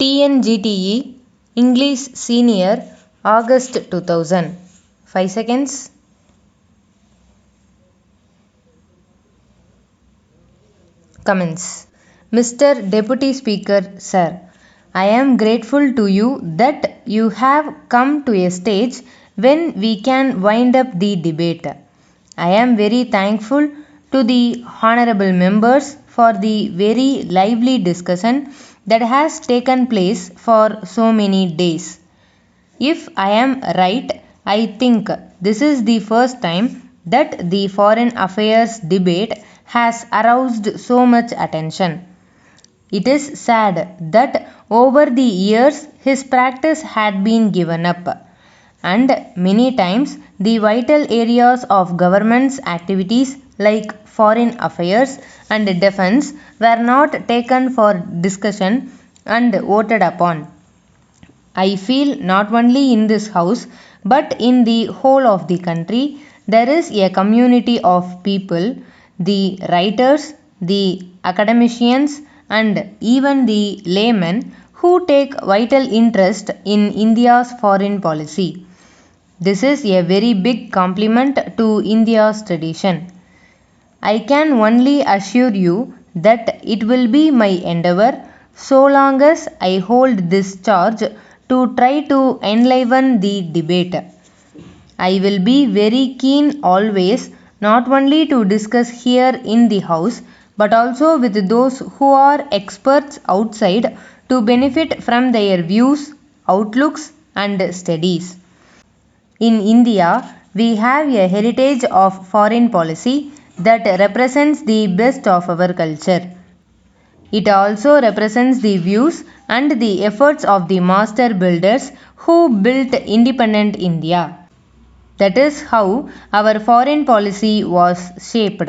TNGTE English Senior August 2000. 5 seconds. Comments. Mr. Deputy Speaker, Sir, I am grateful to you that you have come to a stage when we can wind up the debate. I am very thankful to the honorable members for the very lively discussion that has taken place for so many days. If I am right, I think this is the first time that the foreign affairs debate has aroused so much attention. It is sad that over the years his practice had been given up, and many times the vital areas of government's activities like foreign affairs and defense were not taken for discussion and voted upon. I feel not only in this house but in the whole of the country there is a community of people, the writers, the academicians, and even the laymen who take vital interest in India's foreign policy. This is a very big compliment to India's tradition. I can only assure you that it will be my endeavour, so long as I hold this charge, to try to enliven the debate. I will be very keen always not only to discuss here in the house but also with those who are experts outside to benefit from their views, outlooks, and studies. In India, we have a heritage of foreign policy that represents the best of our culture. It also represents the views and the efforts of the master builders who built independent India. That is how our foreign policy was shaped.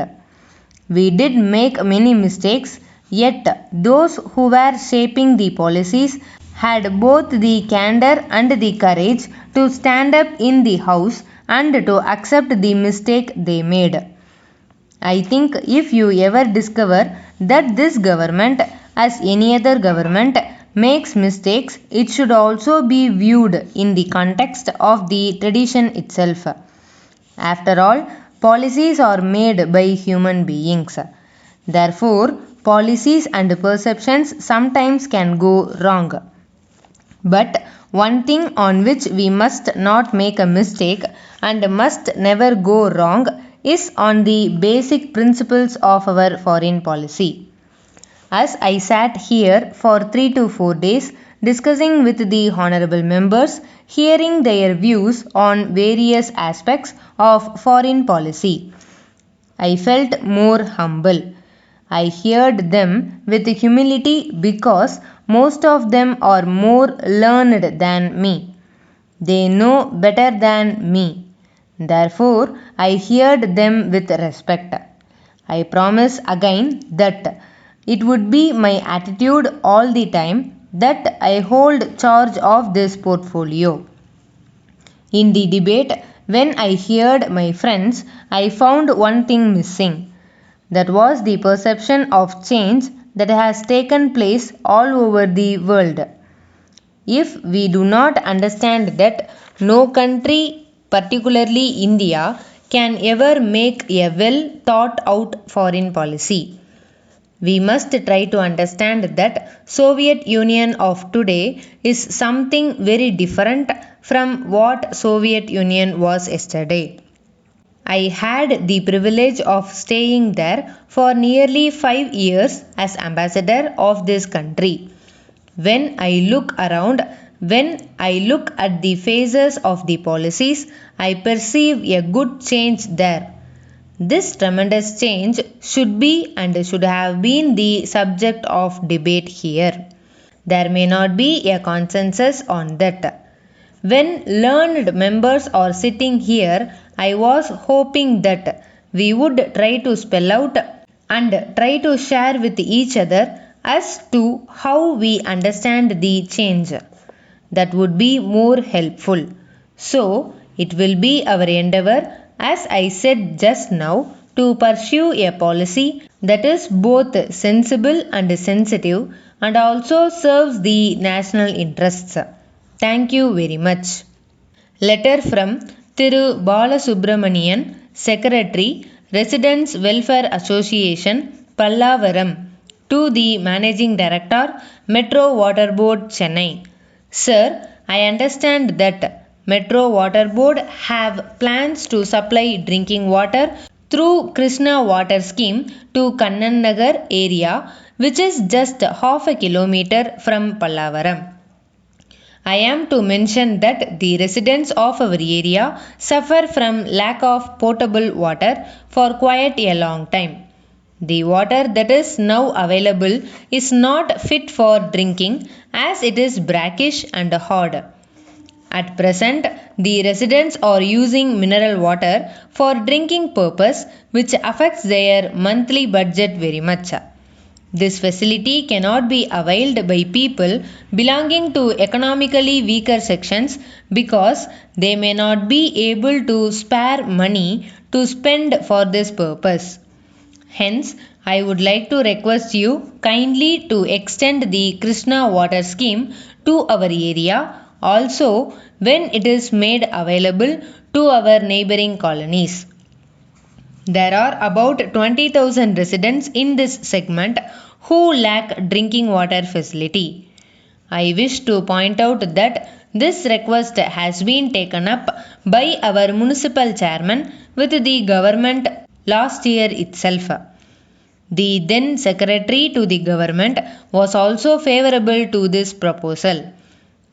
We did make many mistakes, yet those who were shaping the policies had both the candor and the courage to stand up in the house and to accept the mistake they made. I think if you ever discover that this government, as any other government, makes mistakes, it should also be viewed in the context of the tradition itself. After all, policies are made by human beings. Therefore, policies and perceptions sometimes can go wrong. But one thing on which we must not make a mistake and must never go wrong is on the basic principles of our foreign policy. As I sat here for 3 to 4 days discussing with the honorable members, hearing their views on various aspects of foreign policy, I felt more humble. I heard them with humility because most of them are more learned than me. They know better than me. Therefore, I heard them with respect. I promise again that it would be my attitude all the time that I hold charge of this portfolio. In the debate, when I heard my friends, I found one thing missing. That was the perception of change that has taken place all over the world. If we do not understand that no country, particularly India, can ever make a well thought out foreign policy, we must try to understand that Soviet Union of today is something very different from what Soviet Union was yesterday. I had the privilege of staying there for nearly 5 years as ambassador of this country. When I look around, when I look at the phases of the policies, I perceive a good change there. This tremendous change should be and should have been the subject of debate here. There may not be a consensus on that. When learned members are sitting here, I was hoping that we would try to spell out and try to share with each other as to how we understand the change. That would be more helpful. So, it will be our endeavour, as I said just now, to pursue a policy that is both sensible and sensitive and also serves the national interests. Thank you very much. Letter from Thiru Balasubramanian, Secretary, Residents Welfare Association, Pallavaram, to the Managing Director, Metro Water Board, Chennai. Sir, I understand that Metro Water Board have plans to supply drinking water through Krishna Water Scheme to Kannan Nagar area, which is just half a kilometer from Pallavaram. I am to mention that the residents of our area suffer from lack of potable water for quite a long time. The water that is now available is not fit for drinking as it is brackish and hard. At present, the residents are using mineral water for drinking purpose, which affects their monthly budget very much. This facility cannot be availed by people belonging to economically weaker sections because they may not be able to spare money to spend for this purpose. Hence, I would like to request you kindly to extend the Krishna water scheme to our area also when it is made available to our neighboring colonies. There are about 20,000 residents in this segment who lack drinking water facility. I wish to point out that this request has been taken up by our municipal chairman with the government last year itself. The then secretary to the government was also favorable to this proposal.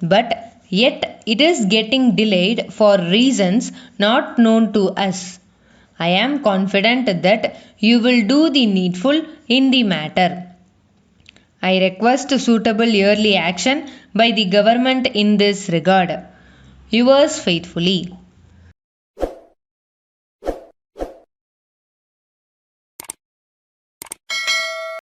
But yet it is getting delayed for reasons not known to us. I am confident that you will do the needful in the matter. I request suitable early action by the government in this regard. Yours faithfully.